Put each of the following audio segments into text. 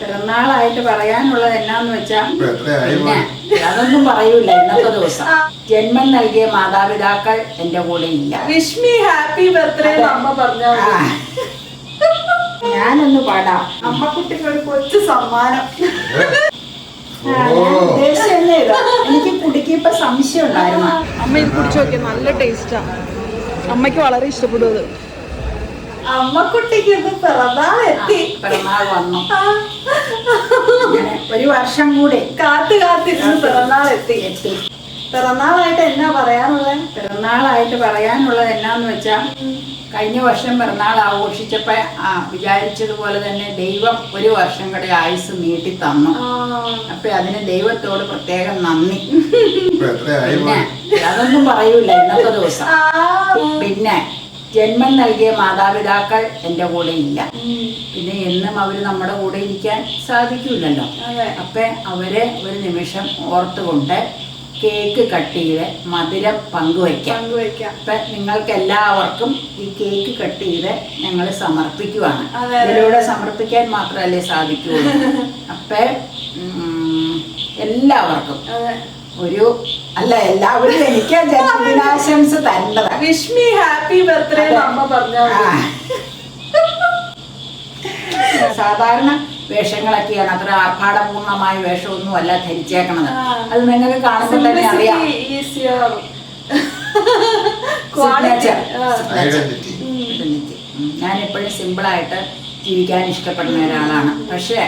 പിറന്നാളായിട്ട് പറയാനുള്ളത് എന്നാന്ന് വെച്ചാ പിന്നെ അതൊന്നും പറയൂല. ഇന്നത്തെ ദിവസം ജന്മം നൽകിയ മാതാപിതാക്കൾ എന്റെ കൂടെ ഇല്ല. വിഷ് മീ ഹാപ്പി ബർത്ത്ഡേ അമ്മ പറഞ്ഞാ ഞാനൊന്ന് പാടാം. അമ്മക്കുട്ടിക്ക് ഒരു കൊച്ചു സമ്മാനം. എനിക്ക് കുടിക്ക് ഇപ്പൊ സംശയം ഉണ്ടായിരുന്നു. അമ്മ ഇത് കുടിച്ചു നോക്കിയ നല്ല ടേസ്റ്റാ. അമ്മയ്ക്ക് വളരെ ഇഷ്ടപ്പെടും അത്. അമ്മക്കുട്ടിക്ക് പിറന്നാൾ എത്തി. പിറന്നാൾ വന്നു. ഒരു വർഷം കൂടി കാത്തിരുന്ന് പിറന്നാൾ എത്തി. പിറന്നാളായിട്ട് എന്നാ പറയാനുള്ളത്? പിറന്നാളായിട്ട് പറയാനുള്ളത് എന്നാന്ന് വെച്ചാ കഴിഞ്ഞ വർഷം പിറന്നാൾ ആഘോഷിച്ചപ്പോ വിചാരിച്ചതുപോലെ തന്നെ ദൈവം ഒരു വർഷം കൂടെ ആയുസ് നീട്ടി തന്നു. അപ്പൊ അതിന് ദൈവത്തോട് പ്രത്യേകം നന്ദി. പിന്നെ അതൊന്നും പറയൂല ഇന്നത്തെ ദിവസം. പിന്നെ ജന്മം നൽകിയ മാതാപിതാക്കൾ എന്റെ കൂടെ ഇല്ല. പിന്നെ എന്നും അവര് നമ്മുടെ കൂടെ ഇരിക്കാൻ സാധിക്കൂലല്ലോ. അപ്പൊ അവരെ ഒരു നിമിഷം ഓർത്തുകൊണ്ട് കേക്ക് കട്ട് ചെയ്ത് മധുരം പങ്കുവയ്ക്കാം. അപ്പൊ നിങ്ങൾക്ക് എല്ലാവർക്കും ഈ കേക്ക് കട്ട് ചെയ്ത് ഞങ്ങൾ സമർപ്പിക്കുവാണ്. ഇതിലൂടെ സമർപ്പിക്കാൻ മാത്രമല്ലേ സാധിക്കുള്ളൂ. അപ്പൊ എല്ലാവർക്കും എല്ലാവരും എനിക്ക് ജന്മദിനാശംസ തരേണ്ടത്. വിഷ് മീ ഹാപ്പി ബർത്ത്ഡേ അമ്മ പറഞ്ഞാ. സാധാരണ വേഷങ്ങളൊക്കെയാണ്, അത്ര ആർഭാടപൂർണമായ വേഷമൊന്നും അല്ല ധരിച്ചേക്കണത്. അത് നിങ്ങൾക്ക് കാണുമ്പോൾ തന്നെ അറിയാം. ഞാൻ എപ്പോഴും സിമ്പിളായിട്ട് ജീവിക്കാൻ ഇഷ്ടപ്പെടുന്ന ഒരാളാണ്. പക്ഷേ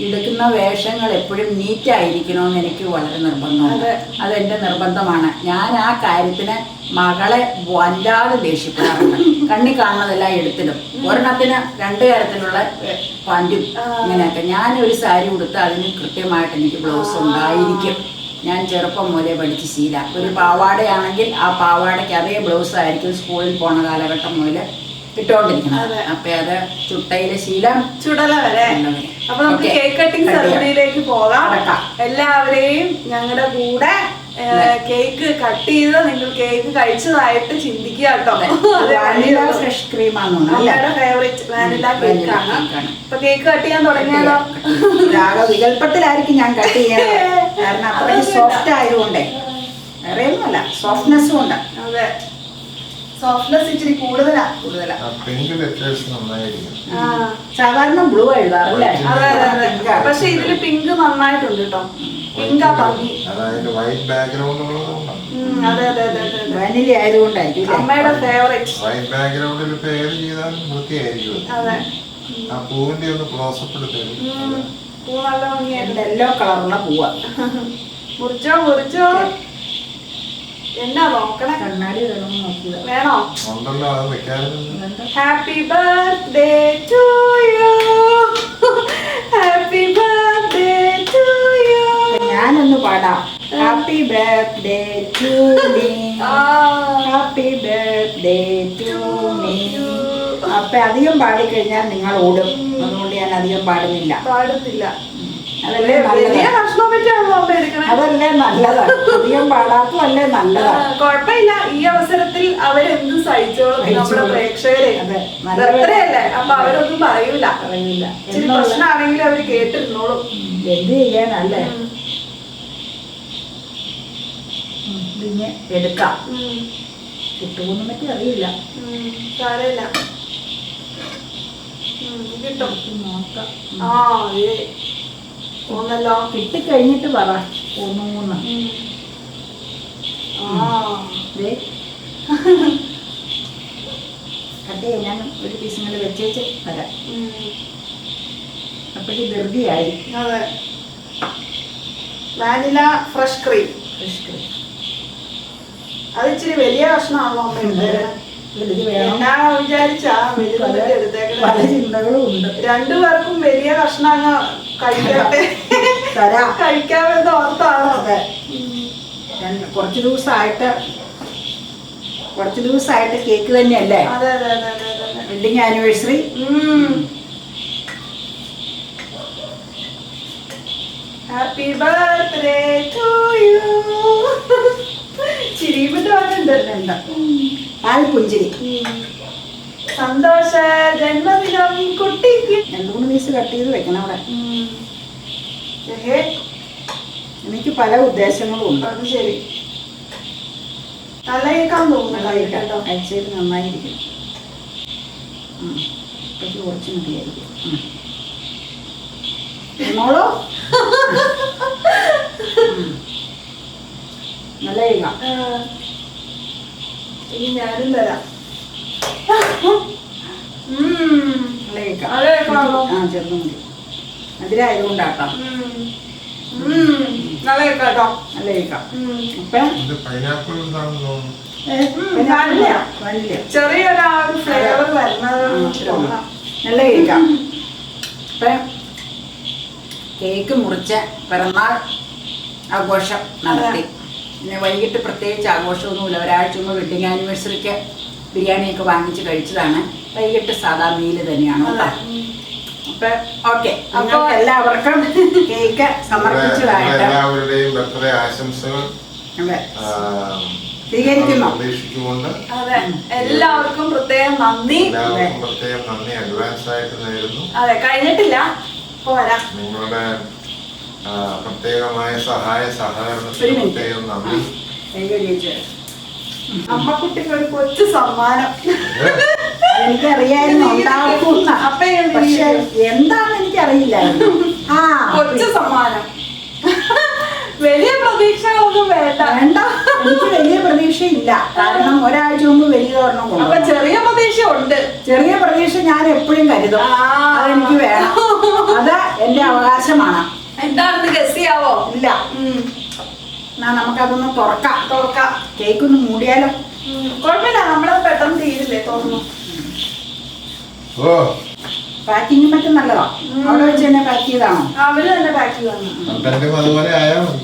എടുക്കുന്ന വേഷങ്ങൾ എപ്പോഴും നീറ്റായിരിക്കണമെന്ന് എനിക്ക് വളരെ നിർബന്ധമുണ്ട്. അതെന്റെ നിർബന്ധമാണ്. ഞാൻ ആ കാര്യത്തിന് മകളെ വല്ലാതെ ദേഷ്യപ്പെടാറുണ്ട്. കണ്ണി കാണുന്നതെല്ലാം എടുത്തിടും. ഒരെണ്ണത്തിന് 2 തരത്തിലുള്ള പാൻറ്റും ഇങ്ങനെയൊക്കെ. ഞാനൊരു സാരി ഉടുത്ത് അതിന് കൃത്യമായിട്ട് എനിക്ക് ബ്ലൗസ് ഉണ്ടായിരിക്കും. ഞാൻ ചെറുപ്പം മുതലേ പഠിച്ച് ശീല. ഒരു പാവാടയാണെങ്കിൽ ആ പാവാടയ്ക്ക് അതേ ബ്ലൗസ് ആയിരിക്കും സ്കൂളിൽ പോണ കാലഘട്ടം മുതൽ ഇട്ടോണ്ടിരിക്കണം. അപ്പൊ അത് ചുട്ടയിലെ ശീലം ചുടല വരെ. അപ്പൊ നമുക്ക് കേക്ക് കട്ടിംഗ് സെറമണിയിലേക്ക് പോകാം. എല്ലാവരെയും ഞങ്ങളുടെ കൂടെ കേക്ക് കട്ട് ചെയ്ത് നിങ്ങൾ കേക്ക് കഴിച്ചതായിട്ട് ചിന്തിക്കുക കേട്ടോ. ഫ്രഷ് ക്രീമാണ് അമ്മയുടെ ഫേവറേറ്റ് വാനില കേക്കാണ്. ഇപ്പൊ കേക്ക് കട്ട് ചെയ്യാൻ തുടങ്ങിയാലോ? വികല്പത്തിലായിരിക്കും ഞാൻ കട്ട് ചെയ്യുന്നത്. കാരണം അത്രയും സോഫ്റ്റ് ആയതുകൊണ്ടേ വേറെ ഒന്നുമല്ല, സോഫ്റ്റ്നെസ്സും ഉണ്ട്. അതെ, സോഫ്റ്റ്നെസ് ഇച്ചിരി കൂടുതലാ. സാധാരണ ബ്ലൂ എഴുതാറല്ലേ? പക്ഷെ ഇതില് പിങ്ക് നന്നായിട്ടുണ്ട് കേട്ടോ. പിങ്കാ ഭംഗി. വാനില ആയതുകൊണ്ടായിരിക്കും അമ്മയുടെ ഫേവറേറ്റ്. അതെ, പൂ നല്ല ഭംഗിയായിട്ട് യെല്ലോ കളറുള്ള പൂവാ. മുറിച്ചോ എന്നാ നോക്കണേ? കണ്ണാടി വേണമെന്ന് നോക്കുക. വേണോ? Happy birthday to you, happy birthday to you. ഞാനൊന്ന് പാടാം. Happy birthday to me, happy birthday to me. അപ്പൊ അധികം പാടിക്കഴിഞ്ഞാൽ നിങ്ങൾ ഓടും. അതുകൊണ്ട് ഞാൻ അധികം പാടുന്നില്ല. അതല്ലേ നല്ലതാണ്. അധികം പാടാത്തതല്ലേ നല്ലതാണ്. കുഴപ്പമില്ല. ഈ അവസരത്തിൽ അവരെന്ത് സഹിച്ചോളും. നമ്മുടെ പ്രേക്ഷകരെ അത്രയല്ലേ. അപ്പൊ അവരൊന്നും പറയൂല. ഇച്ചിരി പ്രശ്നമാണെങ്കിലും അവര് കേട്ടിരുന്നോളും. എന്ത് ചെയ്യാനല്ലേ? ഇതിനെ എടുക്കാം. കിട്ടുമെന്ന് പറ്റി അറിയില്ല. സാരമില്ല, കിട്ടും. നോക്കാം. ഒന്നല്ലോ കിട്ടിക്കഴിഞ്ഞിട്ട് പറ. 1 കട്ടേ ഞാൻ ഒരു പീസ് ഇങ്ങനെ വെച്ചേച്ച് വരാം. അപ്പോഴേക്ക് ധൃതിയായി. അതെ, വാനില ഫ്രഷ് ക്രീം. അത് ഇച്ചിരി വലിയ കഷ്ണമാണല്ലോ അമ്മ. വിചാരിച്ചാ പല ചിന്തകളും ഉണ്ട്. 2 പേർക്കും വലിയ കഷ്ണം കഴിക്കട്ടെ, കഴിക്കാമെന്ന് ഓർത്താണ്. അതെ, കുറച്ച് ദിവസമായിട്ട് കേക്ക് തന്നെയല്ലേ? അതെ, wedding anniversary. Happy birthday to you. ചിരിയുമ്പോട്ട് വന്നിട്ടുണ്ട് പാൽപുഞ്ചിരി. സന്തോഷ ജന്മദിനം കുട്ടിക്ക്. 2-3 പീസ് കട്ട് ചെയ്ത് വെക്കണം അവിടെ. എനിക്ക് പല ഉദ്ദേശങ്ങളും ഉണ്ട്. അത് ശരി. നല്ല കേൾക്കാൻ തോന്നുന്നു. അയച്ചത് നന്നായിരിക്കും. കുറച്ച് മതിയായിരിക്കും. മോളോ നല്ല കേൾക്കാം. ഇനി ഞാനും തരാം. നല്ല കേൾക്കാം. അത് കേൾക്കാമോ? ചെറുതും മതി. അതിലായതുകൊണ്ടാക്കാം. നല്ല കേൾക്കാട്ടോ. നല്ല കേൾക്കാം. ചെറിയൊരു ഫ്ലേവർ വരുന്നത് നല്ല കേൾക്കാം. ഇപ്പം കേക്ക് മുറിച്ച് പിറന്നാൾ ആഘോഷം നടത്തി. പിന്നെ വൈകിട്ട് പ്രത്യേകിച്ച് ആഘോഷമൊന്നുമില്ല. ഒരാഴ്ച മുമ്പ് വെഡിങ് ആനിവേഴ്സറിക്ക് ബിരിയാണിയൊക്കെ വാങ്ങിച്ച് കഴിച്ചതാണ്. വൈകിട്ട് സാധാ മീല് തന്നെയാണ് കേട്ടോ. അപ്പൊ ഓക്കെ, അപ്പോൾ എല്ലാവർക്കും കേക്ക് സമർപ്പിച്ചതായിട്ട് എല്ലാവരുടെയും ബർത്ത്ഡേ ആശംസകൾ സ്വീകരിക്കുന്നു. അതെ, എല്ലാവർക്കും പ്രത്യേകം നന്ദി. പ്രത്യേകം നന്ദി അഡ്വാൻസ് ആയിട്ട് നേരുന്നു. അതെ, കഴിഞ്ഞിട്ടില്ല. ഇപ്പൊ വരാം. നിങ്ങളുടെ പ്രത്യേകമായ സഹായ സഹകരണത്തിന് പ്രത്യേകം നന്ദി. അമ്മക്കുട്ടിക്ക് ഒരു കൊച്ചു സമ്മാനം. എനിക്കറിയായിരുന്നു ഉണ്ടാക്കുന്ന, പക്ഷെ എന്താണെന്ന് എനിക്കറിയില്ലായിരുന്നു. കൊച്ചു സമ്മാനം. വലിയ പ്രതീക്ഷകളൊന്നും വേണ്ട. എനിക്ക് വലിയ പ്രതീക്ഷയില്ല. കാരണം ഒരാഴ്ച മുമ്പ് വലിയ ഒരെണ്ണം കൊണ്ടു. അപ്പൊ ചെറിയ പ്രതീക്ഷ ഉണ്ട്. ചെറിയ പ്രതീക്ഷ ഞാൻ എപ്പോഴും കരുതും. അതെനിക്ക് വേണം. അത് എന്റെ അവകാശമാണ്. എന്താണെന്ന് ഗസ് ചെയ്യാവോ? ഇല്ല. നമുക്കതൊന്ന് തുറക്കാം. കേക്ക് ഒന്ന് മൂടിയാലോ? കുഴപ്പമില്ല, നമ്മളത് പെട്ടെന്ന് തീരില്ലേ തോന്നുന്നു. പാക്കിങ് മറ്റും നല്ലതാ. അവിടെ വെച്ച് തന്നെ പാക്ക് ചെയ്താണോ? അവര് തന്നെ പാക്ക് ചെയ്തു. അതുപോലെ ആയാ മതി.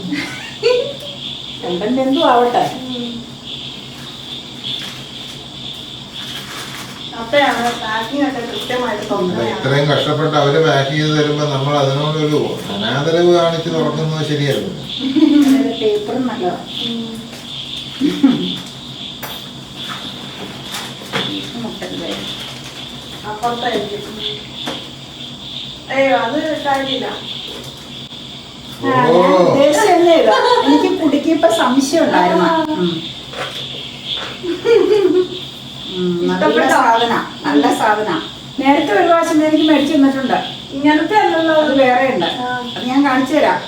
എന്തും ആവട്ടെ. അപ്പഴാണ് പാക്കിംഗ് ഒക്കെ കൃത്യമായിട്ട് തോന്നുന്നത്. ഇത്രയും കഷ്ടപ്പെട്ട് അവര് പാക്ക് ചെയ്ത് തരുമ്പോ നമ്മൾ അതിനോടൊരു അനാദരവ് കാണിച്ച് തുറക്കുന്നത് ശരിയല്ല. പേപ്പറും നല്ലതാ. അപ്പുറത്തായിരിക്കും. അയ്യോ, അത് കാര്യമില്ല. എനിക്ക് കുടിക്ക് ഇപ്പൊ സംശയം ഉണ്ടായിരുന്നു. നല്ല സാധന. നേരത്തെ ഒരു പ്രാവശ്യം എനിക്ക് മേടിച്ചു തന്നിട്ടുണ്ട്. ഇങ്ങനത്തെ അല്ലല്ലോ, അത് വേറെ ഉണ്ട്. അത് ഞാൻ കാണിച്ചു തരാം.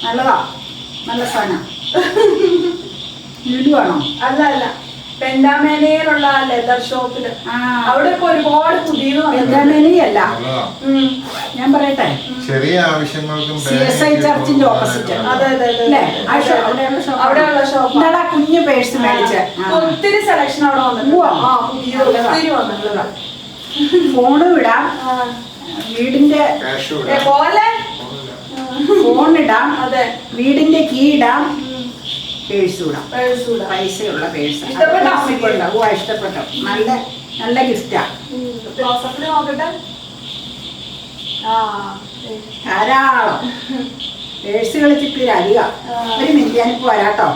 നല്ലതാ, നല്ല സാധനം. ലുലുവാണോ? അല്ല, പെൻഡാമേനയിലുള്ള ലെതർ ഷോപ്പില്. അവിടെ ഇപ്പൊ ഒരുപാട് പുതിയത്. പെൻഡാമേനയല്ല, ഞാൻ പറയട്ടെ, ചെറിയ ആവശ്യങ്ങൾക്കും CSI ചർച്ചിന്റെ ഓപ്പോസിറ്റ്. അവിടെയുള്ള ഷോപ്പ്. കുഞ്ഞു പേഴ്സ് മേടിച്ച് ഒത്തിരി സെലക്ഷൻ അവിടെ വന്നിട്ടുണ്ട്. ഫോണ് വിടാം, വീടിന്റെ പോലെ ഫോണിടാം, അതെ, വീടിന്റെ കീ ഇടാം, പേഴ്സ് ഇടാം. പൈസയുള്ള പേഴ്സ്. ഇഷ്ടപ്പെട്ടു. നല്ല ഗിഫ്റ്റാ. നോക്കട്ടെ. ധാരാളം പേഴ്സ് കളിച്ചിട്ട് അധികം. ഒരു മിനിറ്റ്, ഞാനിപ്പോ വരാട്ടോ.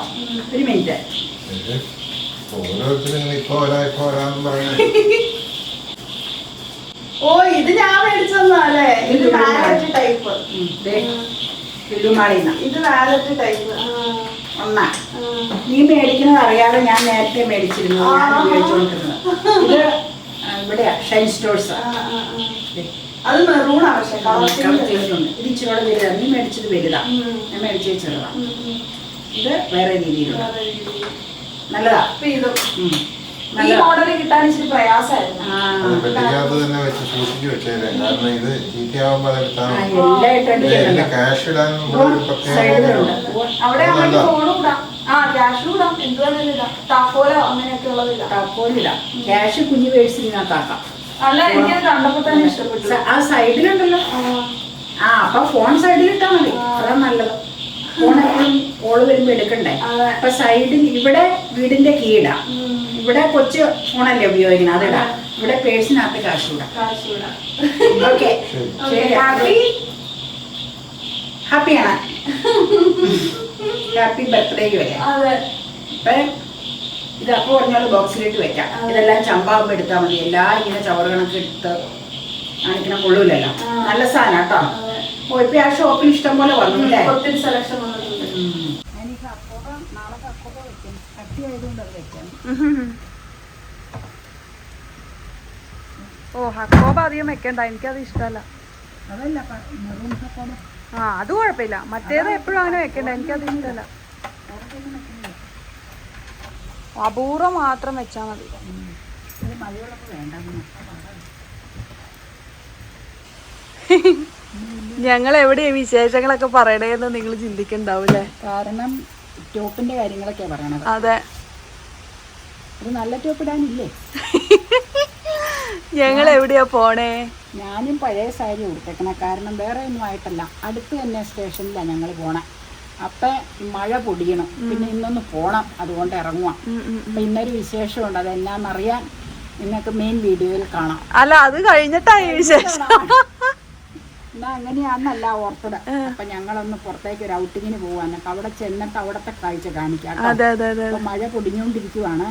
ഒരു മിനിറ്റ്. ഓ, ഇത് ഞാൻ മേടിച്ചല്ലേ? ഇത് വാലറ്റ് ടൈപ്പ്. ഇത് വാലറ്റ് ടൈപ്പ്. നീ മേടിക്കുന്നത് അറിയാതെ ഞാൻ നേരത്തെ മേടിച്ചിരുന്നു. ഞാൻ ഉപയോഗിച്ചുകൊണ്ടിരുന്നത് ഇത് ഇവിടെയാ, ഷൈൻ സ്റ്റോഴ്സ്. അത് മെറൂണാ. പക്ഷെ ഇത് ഇച്ചിരി വലുതാ. നീ മേടിച്ചത് വലുതാ, ഞാൻ മേടിച്ചത് ചെറുതാ. ഇത് വേറെ രീതിയിലുള്ള നല്ലതാ. ഈ മോഡൽ കിട്ടാൻ ഇച്ചിരി പ്രയാസമായിരുന്നു. തന്നെ വെച്ച് സൂക്ഷിച്ചു വെച്ചേരെ. കാരണം ഇത് ചീത്തയാവുമ്പോ ക്യാഷ് ഇടാൻ അവിടെ ഫോണും ഇടാം, ക്യാഷും ഇടാം, എന്ത് വേണമെങ്കിലും ഇടാം. താക്കോലോ അങ്ങനെയൊക്കെ ഉള്ളതില്ല. താക്കോലില്ല, ക്യാഷ് കുഞ്ഞു പേഴ്സിനകത്താക്കാം. അല്ല, എനിക്കത് കണ്ടപ്പോ തന്നെ ഇഷ്ടപ്പെട്ടു. ആ സൈഡിലുണ്ടല്ലോ. അപ്പൊ ഫോൺ സൈഡിലിട്ടാ മതി, അതാ നല്ലത്. ഫോൺ എപ്പോഴും കോള് വരുമ്പോ എടുക്കണ്ടേ. അപ്പൊ സൈഡിൽ ഇവിടെ വീടിന്റെ കീ ഇടാം. ഇവിടെ കൊച്ചു ഫോണല്ലേ ഉപയോഗിക്കണം, അതിടാം. ഇവിടെ പേഴ്സിനകത്ത് കാശ് ഇടാം. ഓക്കെ, ഹാപ്പിയാണ്. ഹാപ്പി ബർത്ത്ഡേ വരെ. ഇത് അപ്പോൾ പറഞ്ഞാൽ ബോക്സിലേക്ക് വെക്കാം. ഇതെല്ലാം ചമ്പാകുമ്പോൾ എടുത്താൽ മതി. എല്ലാം ഇങ്ങനെ ചവറ് കണക്ക് എടുത്ത് കാണിക്കണം കൊള്ളൂലല്ലോ. നല്ല സാധനം കേട്ടോ. ഓ ഇപ്പൊ ആ ഷോപ്പിൽ ഇഷ്ടം പോലെ വന്നു അല്ലേ? ഒത്തിരി സെലക്ഷൻ വന്നിട്ടുണ്ട്. എനിക്ക് അപ്പോഴ നാളെ അപ്പോഴ വെക്കാം. കട്ടി ആയതുകൊണ്ട് അത് വെക്കാം. ഓ ഹക്കോബ അധികം വെക്കണ്ട, എനിക്കത് ഇഷ്ടമല്ല. അതല്ല മെറൂൺ ഹക്കോബ. ആ അത് കുഴപ്പമില്ല, മറ്റേത് എപ്പോഴും അങ്ങനെ വെക്കണ്ട, എനിക്കത് ഇഷ്ടമല്ല. അപൂർവം മാത്രം വെച്ചാൽ മതി. മഴയുള്ളപ്പോൾ വേണ്ട. ഞങ്ങൾ എവിടെയാ വിശേഷങ്ങളൊക്കെ പറയണേന്ന് നിങ്ങൾ ചിന്തിക്കണ്ടാവൂലേ? കാരണം ടോപ്പിന്റെ കാര്യങ്ങളൊക്കെയാ പറയണത്. അതെ, ഒരു നല്ല ടോപ്പ് ഇടാനില്ലേ? ഞങ്ങൾ എവിടെയാ പോണേ? ഞാനും പഴയ സാരി ഉടുത്തേക്കണം. കാരണം വേറെ ഒന്നും ആയിട്ടല്ല, അടുത്ത് തന്നെ സ്റ്റേഷനിലാണ് ഞങ്ങൾ പോണേ. അപ്പം മഴ പൊടിയണം, പിന്നെ ഇന്നൊന്ന് പോണം, അതുകൊണ്ട് ഇറങ്ങുക. അപ്പം ഇന്നൊരു വിശേഷമുണ്ട്, അതെന്നാന്നറിയാൻ നിങ്ങൾക്ക് മെയിൻ വീഡിയോയിൽ കാണാം. അല്ല അത് കഴിഞ്ഞിട്ടായി വിശേഷം. എന്നാ അങ്ങനെയാന്നല്ല ഓർത്തത്. അപ്പം ഞങ്ങളൊന്ന് പുറത്തേക്ക് ഒരു ഔട്ടിങ്ങിന് പോവാൻ, അവിടെ ചെന്നിട്ട് അവിടത്തെ കാഴ്ച കാണിക്കാം. അപ്പം മഴ പൊടിഞ്ഞുകൊണ്ടിരിക്കുവാണ്.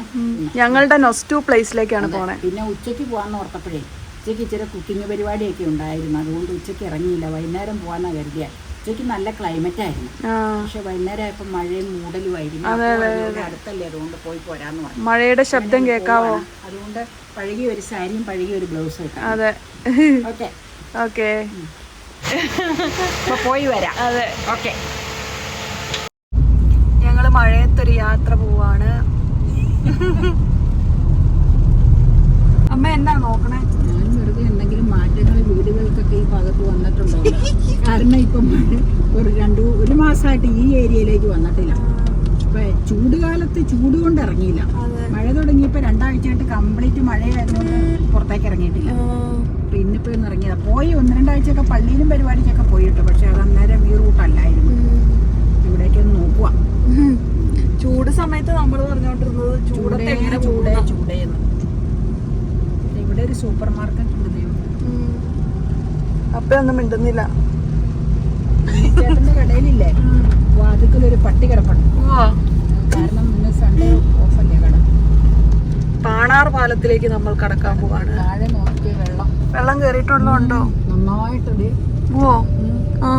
ഞങ്ങളുടെ നൊസ്റ്റു പ്ലേസിലേക്കാണ് പോണേ. പിന്നെ ഉച്ചയ്ക്ക് പോകാമെന്ന് ഓർത്തപ്പോഴേ ഉച്ചയ്ക്ക് ഇച്ചിരി കുക്കിംഗ് പരിപാടിയൊക്കെ ഉണ്ടായിരുന്നു, അതുകൊണ്ട് ഉച്ചയ്ക്ക് ഇറങ്ങിയില്ല. വൈകുന്നേരം പോകാനാണ് കരുതിയ. ഉച്ചയ്ക്ക് നല്ല ക്ലൈമറ്റ് ആയിരുന്നു, പക്ഷെ വൈകുന്നേരം ആയപ്പോൾ മഴയും മൂടലുമായിരുന്നു. അടുത്തല്ലേ, അതുകൊണ്ട് പോയി പോരാന്ന് പറഞ്ഞു. മഴയുടെ ശബ്ദം കേൾക്കാവോ? അതുകൊണ്ട് പഴകിയ ഒരു സാരിയും പഴകിയ ഒരു ബ്ലൗസും ഇട്ടു. അതെ, ഓക്കെ ഓക്കെ, പോയി വരാം. അതെ, ഓക്കെ. ഞങ്ങള് മഴയത്തൊരു യാത്ര പോവാണ്. അമ്മ എന്നാ നോക്കണേ? ഞാൻ വെറുതെ എന്തെങ്കിലും മാറ്റങ്ങൾ വീടുകൾക്കൊക്കെ ഈ ഭാഗത്ത് വന്നിട്ടുണ്ടോ? കാരണം ഇപ്പം ഒരു മാസമായിട്ട് ഈ ഏരിയയിലേക്ക് വന്നിട്ടില്ല. ഇപ്പൊ ചൂടുകാലത്ത് ചൂട് കൊണ്ട് ഇറങ്ങിയില്ല. മഴ തുടങ്ങിയപ്പോ 2 ആഴ്ചയായിട്ട് കംപ്ലീറ്റ് മഴയായതുകൊണ്ട് പുറത്തേക്ക് ഇറങ്ങിയിട്ടില്ല. അപ്പൊ ഇന്നിപ്പോ ഒന്ന് ഇറങ്ങിയതാ. പോയി 1-2 ആഴ്ചയൊക്കെ പള്ളിയിലും പരിപാടിക്കൊക്കെ പോയിട്ട്, പക്ഷെ അത് അന്നേരം ഈ റൂട്ടല്ലായിരുന്നു. ഇവിടേക്കൊന്ന് നോക്കുക. ചൂട് സമയത്ത് നമ്മൾ പറഞ്ഞോണ്ടിരുന്നത് ചൂടത്തെ എങ്ങനെ ചൂടേന്ന്. ഇവിടെ ഒരു സൂപ്പർ മാർക്കറ്റ് ഉണ്ട്. അപ്പൊ ഒന്നും മിണ്ടുന്നില്ല. ചേട്ടന്റെ കടയിലില്ലേ വാതിക്കലൊരു പട്ടി കിടപ്പുണ്ട്. കാരണം ഇന്ന് സൺഡേ ഓഫല്ലേ കട. പാണാർ പാലത്തിലേക്ക് നമ്മൾ കടക്കാൻ പോവാണ്. താഴെ നോക്കി വെള്ളം കേറിയിട്ടുണ്ടോ? നന്നായിട്ടുണ്ട്. ഓ ആ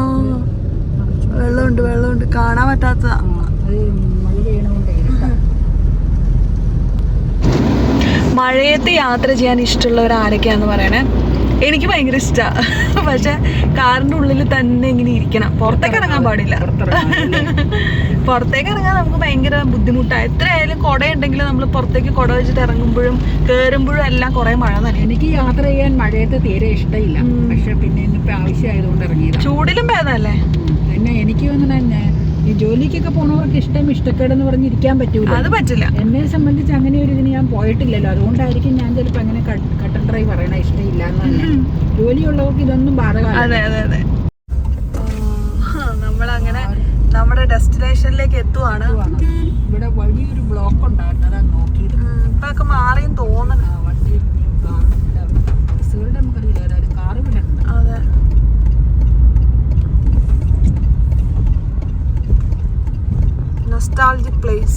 വെള്ളമുണ്ട്, കാണാൻ പറ്റാത്ത. അത് മഴ പെയ്യണോണ്ടേ. മഴയത്ത് യാത്ര ചെയ്യാൻ ഇഷ്ടമുള്ളവർ ആരൊക്കെയാന്ന് പറയണേ? എനിക്ക് ഭയങ്കര ഇഷ്ടമാണ്, പക്ഷെ കാറിന്റെ ഉള്ളിൽ തന്നെ ഇങ്ങനെ ഇരിക്കണം, പുറത്തേക്ക് ഇറങ്ങാൻ പാടില്ല. പുറത്തേക്ക് ഇറങ്ങാൻ നമുക്ക് ഭയങ്കര ബുദ്ധിമുട്ടാണ്. എത്രയായാലും കുടയുണ്ടെങ്കിൽ നമ്മൾ പുറത്തേക്ക് കുട വെച്ചിട്ട് ഇറങ്ങുമ്പോഴും കയറുമ്പോഴും എല്ലാം കുറെ മഴ തന്നെ. എനിക്ക് യാത്ര ചെയ്യാൻ മഴയത്ത് തീരെ ഇഷ്ടമില്ല, പക്ഷെ പിന്നെ ഇന്നിപ്പോ ആവശ്യമായതുകൊണ്ട് ഇറങ്ങിയത്. ചൂടിലും ഭേദമല്ലേ? പിന്നെ എനിക്ക് തന്നെ ഈ ജോലിക്കൊക്കെ പോണവർക്ക് ഇഷ്ടക്കേടെന്ന് പറഞ്ഞിരിക്കാൻ പറ്റൂല. അത് പറ്റില്ല. എന്നെ സംബന്ധിച്ച് അങ്ങനെ ഒരു ഇതിന് ഞാൻ പോയിട്ടില്ലല്ലോ, അതുകൊണ്ടായിരിക്കും ഞാൻ ചിലപ്പോൾ അങ്ങനെ കട്ടൻ ഡ്രൈവ് പറയണ ഇഷ്ടമില്ല എന്ന് തന്നെ. ജോലിയുള്ളവർക്ക് ഇതൊന്നും ബാധകമല്ല. അതെ അതെ അതെ. നമ്മളങ്ങനെ നമ്മുടെ ഡെസ്റ്റിനേഷനിലേക്ക് എത്തുവാണ്. ഇവിടെ വലിയൊരു ബ്ലോക്ക് ഉണ്ടായിരുന്നു, അതാ നോക്കിയത്. ഇപ്പൊക്കെ മാറിയും തോന്നണം. ബസ്സുകളുടെ നമുക്കറിയില്ല, ഒരു കാറ് ഇവിടെ ഉണ്ട്. അതെ, nostalgic place.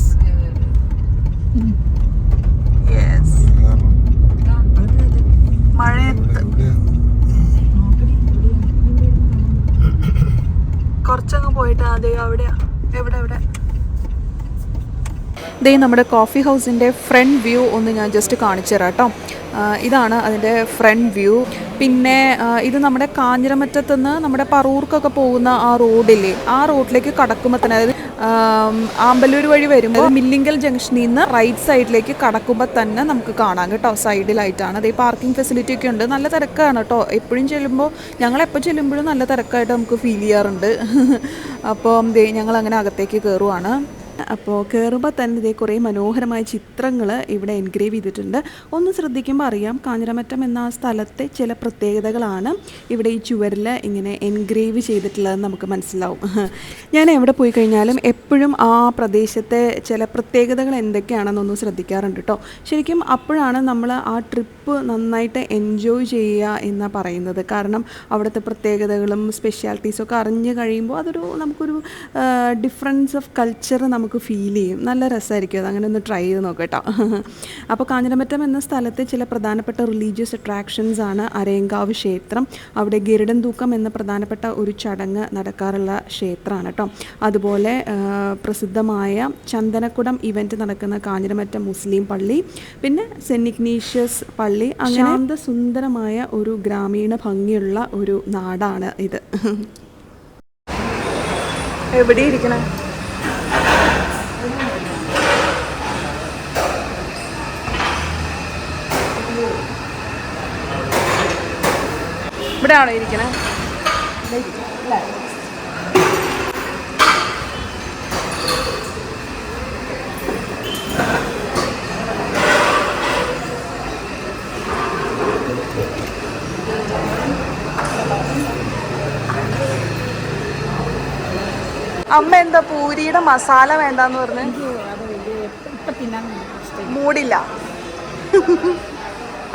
Yes. മഴയത്ത് കുറച്ചങ്ങ് പോയിട്ട് അതെ അവിടെയാ. എവിടെ ദേ നമ്മുടെ കോഫി ഹൗസിൻ്റെ ഫ്രണ്ട് വ്യൂ ഒന്ന് ഞാൻ ജസ്റ്റ് കാണിച്ചു തരാം കേട്ടോ. ഇതാണ് അതിൻ്റെ ഫ്രണ്ട് വ്യൂ. പിന്നെ ഇത് നമ്മുടെ കാഞ്ഞിരമറ്റത്ത് നിന്ന് നമ്മുടെ പറൂർക്കൊക്കെ പോകുന്ന ആ റോഡില്ലേ, ആ റോഡിലേക്ക് കടക്കുമ്പോൾ തന്നെ, അതായത് ആമ്പല്ലൂർ വഴി വരുമ്പോൾ മില്ലിങ്കൽ ജംഗ്ഷനിൽ നിന്ന് റൈറ്റ് സൈഡിലേക്ക് കടക്കുമ്പോൾ തന്നെ നമുക്ക് കാണാം കേട്ടോ. സൈഡിലായിട്ടാണ് അതേ പാർക്കിംഗ് ഫെസിലിറ്റി ഒക്കെ ഉണ്ട്. നല്ല തിരക്കാണ് കേട്ടോ. എപ്പോഴും ചെല്ലുമ്പോൾ, ഞങ്ങളെപ്പോൾ ചെല്ലുമ്പോഴും നല്ല തിരക്കായിട്ട് നമുക്ക് ഫീൽ ചെയ്യാറുണ്ട്. അപ്പോൾ ദേ ഞങ്ങൾ അങ്ങനെ അകത്തേക്ക് കയറുവാണ്. അപ്പോൾ കയറുമ്പോൾ തന്നെ ഇതേ കുറേ മനോഹരമായ ചിത്രങ്ങൾ ഇവിടെ എൻഗ്രേവ് ചെയ്തിട്ടുണ്ട്. ഒന്ന് ശ്രദ്ധിക്കുമ്പോൾ അറിയാം കാഞ്ഞിരമറ്റം എന്ന ആ സ്ഥലത്തെ ചില പ്രത്യേകതകളാണ് ഇവിടെ ഈ ചുവരിൽ ഇങ്ങനെ എൻഗ്രേവ് ചെയ്തിട്ടുള്ളതെന്ന് നമുക്ക് മനസ്സിലാവും. ഞാൻ എവിടെ പോയി കഴിഞ്ഞാലും എപ്പോഴും ആ പ്രദേശത്തെ ചില പ്രത്യേകതകൾ എന്തൊക്കെയാണെന്നൊന്ന് ശ്രദ്ധിക്കാറുണ്ട് കേട്ടോ. ശരിക്കും അപ്പോഴാണ് നമ്മൾ ആ ട്രിപ്പ് നന്നായിട്ട് എൻജോയ് ചെയ്യുക എന്നാണ് പറയുന്നത്. കാരണം അവിടുത്തെ പ്രത്യേകതകളും സ്പെഷ്യാലിറ്റീസും ഒക്കെ അറിഞ്ഞു കഴിയുമ്പോൾ അതൊരു നമുക്കൊരു ഡിഫറൻസ് ഓഫ് കൾച്ചർ നമുക്ക് നമുക്ക് ഫീൽ ചെയ്യും. നല്ല രസമായിരിക്കും അത്, അങ്ങനെ ഒന്ന് ട്രൈ ചെയ്ത് നോക്കട്ടോ. അപ്പോൾ കാഞ്ഞിരമറ്റം എന്ന സ്ഥലത്തെ ചില പ്രധാനപ്പെട്ട റിലീജിയസ് അട്രാക്ഷൻസ് ആണ് അരയങ്കാവ് ക്ഷേത്രം. അവിടെ ഗരുഡൻ തൂക്കം എന്ന പ്രധാനപ്പെട്ട ഒരു ചടങ്ങ് നടക്കാറുള്ള ക്ഷേത്രമാണ് കേട്ടോ. അതുപോലെ പ്രസിദ്ധമായ ചന്ദനക്കുടം ഇവൻറ്റ് നടക്കുന്ന കാഞ്ഞിരമറ്റം മുസ്ലിം പള്ളി, പിന്നെ സെൻറ്റ് ഇഗ്നീഷ്യസ് പള്ളി, അങ്ങനെ സുന്ദരമായ ഒരു ഗ്രാമീണ ഭംഗിയുള്ള ഒരു നാടാണ് ഇത്. എവിടെ ഇരിക്കണേ? ഇവിടെ ആണോ ഇരിക്കണേ? അമ്മ എന്താ പൂരിയുടെ മസാല വേണ്ടെന്ന് പറഞ്ഞ് മൂടില്ല.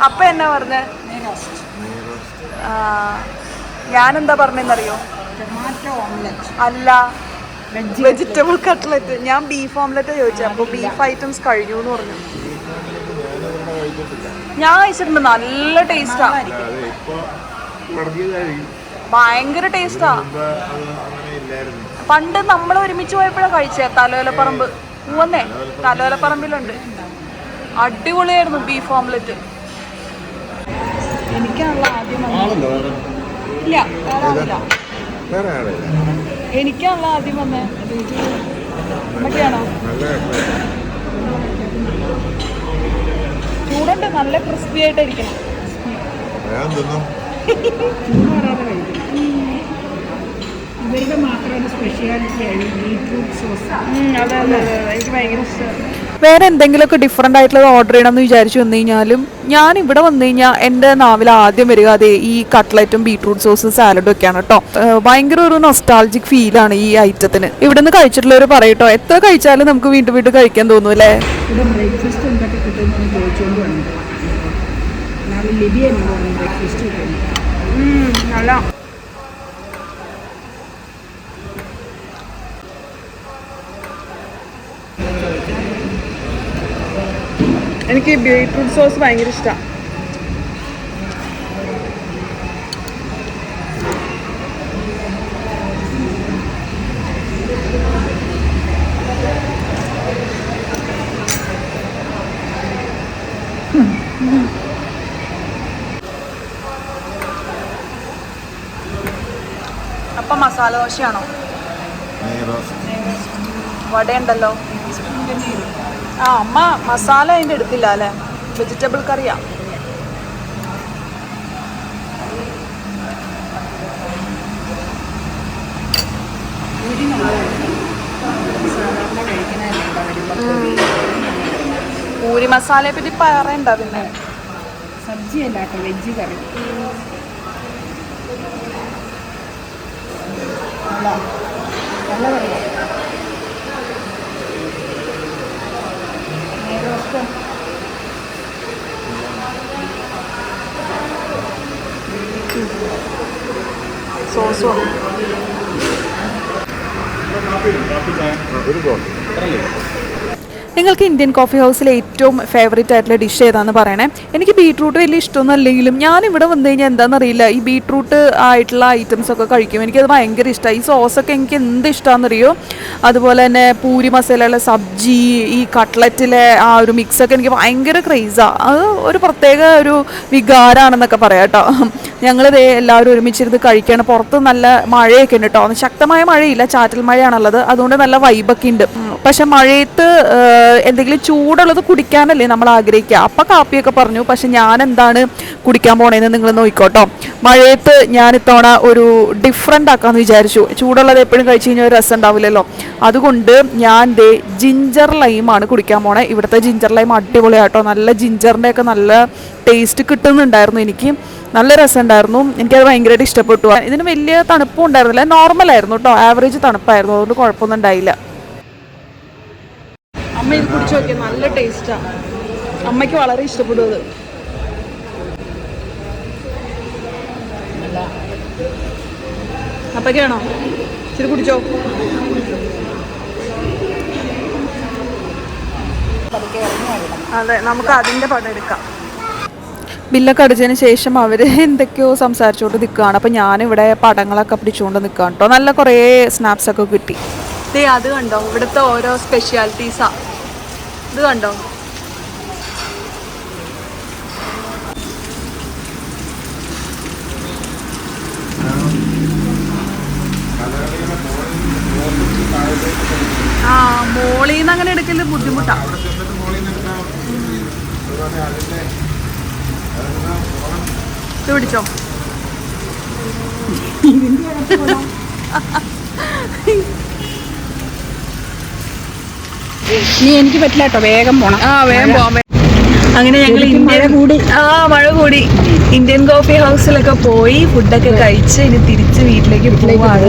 അപ്പ എന്നാ പറഞ്ഞ? ഞാനെന്താ പറഞ്ഞെന്നറിയോ? അല്ല, വെജിറ്റബിൾ കട്ട്ലറ്റ്. ഞാൻ ബീഫ് ഓംലെറ്റ് ചോദിച്ചത്, അപ്പോൾ ബീഫ് ഐറ്റംസ് കഴിഞ്ഞു എന്ന് പറഞ്ഞു. ഞാൻ കഴിച്ചിട്ടുണ്ട്, നല്ല ടേസ്റ്റാ, ഭയങ്കര ടേസ്റ്റാ. പണ്ട് നമ്മൾ ഒരുമിച്ച് പോയപ്പോഴാണ് കഴിച്ചേ, തലോലപ്പറമ്പ്. പൂവന്നേ, തലോലപ്പറമ്പിലുണ്ട്. അടിപൊളിയായിരുന്നു ബീഫ് ഓംലെറ്റ്. എനിക്കാണല്ലോ ആദ്യം ഇല്ല, എനിക്കാണല്ലോ ആദ്യം വന്നേ. അമ്മയ്ക്കാണോ? ചൂടുണ്ട്, നല്ല ക്രിസ്പി ആയിട്ടിരിക്കണം. ഇവരുടെ മാത്രമാണ് സ്പെഷ്യാലിറ്റി ആയി ബീട്രൂട്ട് സോസ്. അതെ അതെ അതെ, എനിക്ക് ഭയങ്കര ഇഷ്ടമാണ്. വേറെ എന്തെങ്കിലുമൊക്കെ ഡിഫറെൻ്റ് ആയിട്ടുള്ളത് ഓർഡർ ചെയ്യണമെന്ന് വിചാരിച്ചു വന്നു കഴിഞ്ഞാലും ഞാൻ ഇവിടെ വന്നു കഴിഞ്ഞാൽ എൻ്റെ നാവിൽ ആദ്യം വരിക അതെ ഈ കട്ട്ലറ്റും ബീട്രൂട്ട് സോസും സാലഡും ഒക്കെയാണ് കേട്ടോ. ഭയങ്കര ഒരു നൊസ്റ്റാൾജിക് ഫീലാണ് ഈ ഐറ്റത്തിന്. ഇവിടെ നിന്ന് കഴിച്ചിട്ടുള്ളവർ പറയട്ടോ, എത്ര കഴിച്ചാലും നമുക്ക് വീണ്ടും വീണ്ടും കഴിക്കാൻ തോന്നും അല്ലേ. ഇവിടെ ബ്രേക്ക്ഫാസ്റ്റ് എന്തൊക്കെ കിട്ടുമെന്ന് ചോദിച്ചുകൊണ്ട് വന്നു. നാളെ ലിബിയ ബ്രേക്ക്ഫാസ്റ്റ് കിട്ടുന്നു. നല്ല എനിക്ക് ബീട്രൂട്ട് സോസ് ഭയങ്കര ഇഷ്ടമാണ്. അപ്പം മസാല ദോശയാണോ? വടയുണ്ടല്ലോ. ആ അമ്മ മസാല അതിൻ്റെ എടുത്തില്ല അല്ലേ, വെജിറ്റബിൾ കറിയാ. പൂരി മസാലയെ പറ്റി പറയണ്ട. പിന്നെ സബ്ജി അല്ല കേട്ടോ, വെജ് കറി. നല്ല കറിയാണ്. സോസും നിങ്ങൾക്ക് ഇന്ത്യൻ കോഫി ഹൗസിലെ ഏറ്റവും ഫേവറേറ്റ് ആയിട്ടുള്ള ഡിഷ് ഏതാണെന്ന് പറയണേ. എനിക്ക് ബീട്രൂട്ട് വലിയ ഇഷ്ടമൊന്നും അല്ലെങ്കിലും ഞാൻ ഇവിടെ വന്നു കഴിഞ്ഞാൽ എന്താണെന്നറിയില്ല, ഈ ബീട്രൂട്ട് ആയിട്ടുള്ള ഐറ്റംസ് ഒക്കെ കഴിക്കും. എനിക്കത് ഭയങ്കര ഇഷ്ടമായി. ഈ സോസൊക്കെ എനിക്ക് എന്ത് ഇഷ്ടമാണെന്നറിയോ. അതുപോലെ തന്നെ പൂരി മസാലയുള്ള സബ്ജി, ഈ കട്ട്ലറ്റിലെ ആ ഒരു മിക്സൊക്കെ എനിക്ക് ഭയങ്കര ക്രേസാണ്. അത് ഒരു പ്രത്യേക ഒരു വികാരമാണെന്നൊക്കെ പറയാം കേട്ടോ. ഞങ്ങളിതേ എല്ലാവരും ഒരുമിച്ചിരുന്ന് കഴിക്കുകയാണ്. പുറത്ത് നല്ല മഴയൊക്കെ ഉണ്ട് കേട്ടോ. ശക്തമായ മഴയില്ല, ചാറ്റൽ മഴയാണുള്ളത്. അതുകൊണ്ട് നല്ല വൈബൊക്കെ ഉണ്ട്. പക്ഷെ മഴയത്ത് എന്തെങ്കിലും ചൂടുള്ളത് കുടിക്കാനല്ലേ നമ്മൾ ആഗ്രഹിക്കുക. അപ്പം കാപ്പിയൊക്കെ പറഞ്ഞു. പക്ഷെ ഞാൻ എന്താണ് കുടിക്കാൻ പോണേന്ന് നിങ്ങൾ നോക്കിക്കോട്ടോ. മഴയത്ത് ഞാൻ ഇത്തവണ ഒരു ഡിഫറെൻ്റ് ആക്കാമെന്ന് വിചാരിച്ചു. ചൂടുള്ളത് എപ്പോഴും കഴിച്ച് കഴിഞ്ഞാൽ ഒരു രസം ഉണ്ടാവില്ലല്ലോ. അതുകൊണ്ട് ഞാൻ ദേ ജിഞ്ചർ ലൈമാണ് കുടിക്കാൻ പോണേ. ഇവിടുത്തെ ജിഞ്ചർ ലൈം അടിപൊളിയാട്ടോ. നല്ല ജിഞ്ചറിൻ്റെ ഒക്കെ നല്ല ടേസ്റ്റ് കിട്ടുന്നുണ്ടായിരുന്നു. എനിക്ക് നല്ല രസമുണ്ടായിരുന്നു. എനിക്കത് ഭയങ്കരമായിട്ട് ഇഷ്ടപ്പെട്ടു. ഇതിന് വലിയ തണുപ്പും ഉണ്ടായിരുന്നില്ല, നോർമലായിരുന്നു കേട്ടോ, ആവറേജ് തണുപ്പായിരുന്നു. അതുകൊണ്ട് കുഴപ്പമൊന്നും ഉണ്ടായില്ല. അമ്മ ഇത് കുടിച്ചു നോക്കിയാൽ നല്ല ടേസ്റ്റാണ്. അമ്മയ്ക്ക് വളരെ ഇഷ്ടപ്പെടും അത്. അപ്പൊക്കെയാണോ ഇച്ചിരി കുടിച്ചോ? പതുക്കെ ഇറങ്ങി വരണം. അതെ, നമുക്ക് അതിൻ്റെ പടം എടുക്കാം. ബില്ലൊക്കെ അടിച്ചതിന് ശേഷം അവർ എന്തൊക്കെയോ സംസാരിച്ചുകൊണ്ട് നിൽക്കുകയാണ്. അപ്പം ഞാനിവിടെ പടങ്ങളൊക്കെ പിടിച്ചുകൊണ്ട് നിൽക്കുകയാണ് കേട്ടോ. നല്ല കുറേ സ്നാപ്സൊക്കെ കിട്ടി. അത് കണ്ടോ, ഇവിടുത്തെ ഓരോ സ്പെഷ്യാലിറ്റീസാ. ഇത് കണ്ടോ, മോളീന്ന് അങ്ങനെ എടുക്കല് ബുദ്ധിമുട്ടാണ്. ഇത് പിടിച്ചോ. ഇനി എനിക്ക് പറ്റില്ല കേട്ടോ, വേഗം പോണം. വേഗം പോകാൻ. അങ്ങനെ ഞങ്ങൾ മഴ കൂടി ഇന്ത്യൻ കോഫി ഹൗസിലൊക്കെ പോയി ഫുഡൊക്കെ കഴിച്ച് ഇനി തിരിച്ച് വീട്ടിലേക്ക് പോവാണ്.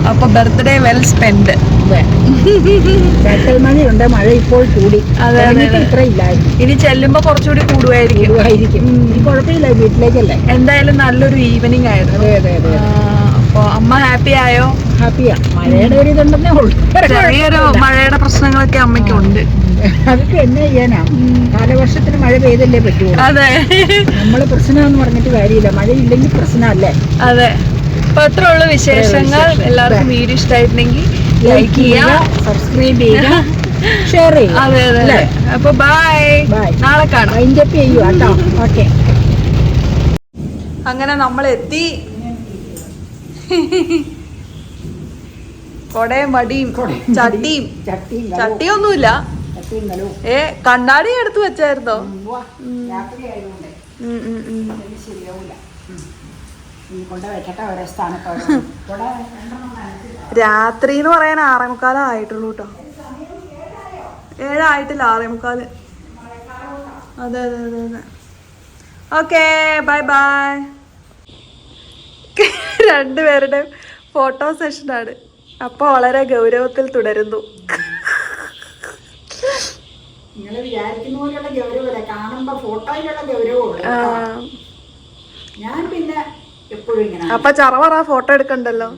അപ്പൊ ബർത്ത്ഡേ വെൽ സ്പെൻഡ്. മഴയുണ്ട്, മഴ ഇപ്പോൾ കൂടി. അതെ, ഇത്ര ഇല്ലായിരുന്നു. ഇനി ചെല്ലുമ്പോ കുറച്ചുകൂടി കൂടുമായിരിക്കും. കുഴപ്പമില്ല, വീട്ടിലേക്കല്ലേ. എന്തായാലും നല്ലൊരു ഈവനിങ് ആയിരുന്നു. അതെ അതെ അതെ. അപ്പൊ അമ്മ ഹാപ്പി ആയോ? ഹാപ്പിയാ. മഴയുടെ ഒരു ഇതുണ്ടെന്നേ ഉള്ളൂ. ചെറിയൊരു മഴയുടെ പ്രശ്നങ്ങളൊക്കെ അമ്മയ്ക്കുണ്ട്. അതൊക്കെ എന്നാ ചെയ്യാനാ, കാലവർഷത്തിന് മഴ പെയ്തല്ലേ പറ്റുള്ളൂ. അതെ, നമ്മള് പ്രശ്നമെന്ന് പറഞ്ഞിട്ട് കാര്യമില്ല, മഴയില്ലെങ്കിൽ പ്രശ്നമല്ലേ. അതെ. അപ്പൊ അത്ര ഉള്ള വിശേഷങ്ങൾ. എല്ലാവർക്കും വീഡിയോ ഇഷ്ടമായിട്ടുണ്ടെങ്കിൽ ലൈക്ക് ചെയ്യുക, സബ്സ്ക്രൈബ് ചെയ്യുക, ഷെയർ ചെയ്യുക. അതെ അതെ. അപ്പൊ ബൈ, നാളെ കാണാം. വൈൻഡപ്പ് ചെയ്യുക കേട്ടോ. ഓക്കെ. അങ്ങനെ നമ്മൾ എത്തി. കൊടയും വടിയും ചട്ടിയൊന്നുമില്ല. കണ്ണാടി എടുത്ത് വെച്ചായിരുന്നോ? രാത്രി എന്ന് പറയാൻ 6:45 ആയിട്ടുള്ളൂ കേട്ടോ. 7 ആയിട്ടില്ല, 6:45. അതെ അതെ അതെ അതെ. Okay, bye bye. രണ്ടുപേരുടെ ഫോട്ടോ സെഷനാണ്. അപ്പോൾ വളരെ ഗൗരവത്തിൽ തുടരുന്നു. നിങ്ങൾ വിചാരിക്കുന്ന പോലെയുള്ള ഗൗരവമല്ല, കാണുമ്പോ ഫോട്ടോയിലുള്ള ഗൗരവമുള്ളൂ. ഞാൻ പിന്നെ എപ്പോഴും ഇങ്ങനെ. അപ്പൊ ചറവറ ഫോട്ടോ എടുക്കണ്ടല്ലോ.